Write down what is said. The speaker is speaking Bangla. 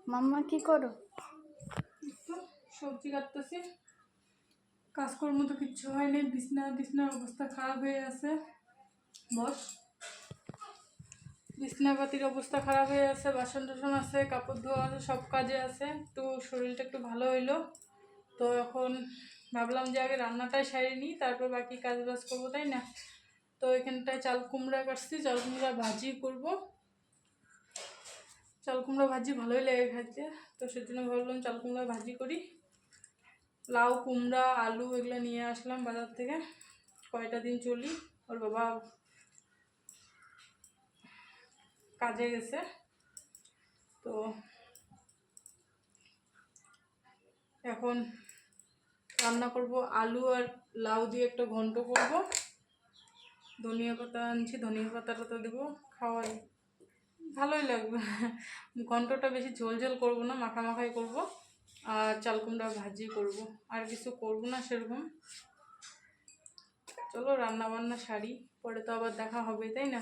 মাম্মা কি করো? সবজি কাটতেছি। কাজকর্ম তো কিচ্ছু হয়নি, বিছনার অবস্থা খারাপ হয়ে আছে। বস, বিছনাপাতির অবস্থা খারাপ হয়ে আছে, বাসন টাসন আছে, কাপড় ধোয়া আছে, সব কাজে আছে। তো শরীরটা একটু ভালো হইলো। তো এখন ভাবলাম যে আগে রান্নাটাই সারিয়ে নিই, তারপর বাকি কাজ বাজ করবো, তাই না? তো এখানটায় চাল কুমড়া কাটছি, চাল কুমড়া ভাজি করব। চাল কুমড়া ভাজি ভালোই লাগে খাইতে, তো সেজন্য ভাবলাম চাল কুমড়া ভাজি করি। লাউ, কুমড়া, আলু এগুলো নিয়ে আসলাম বাজার থেকে। কয়টা দিন চলি, ওর বাবা কাজে গেছে। তো এখন রান্না করব, আলু আর লাউ দিয়ে একটা ঘন্ট করব। ধনিয়া পাতা আনছি, ধনিয়া পাতাটা তো দেবো, খাওয়াই ভালোই লাগবে। ঘন্টটা বেশি ঝোল ঝোল করবো না, মাখাই করব। আর চাল কুমড়া ভাজি করব, আর কিছু করব না সেরকম। চলো রান্না বান্না সারি, পরে তো আবার দেখা হবে, তাই না?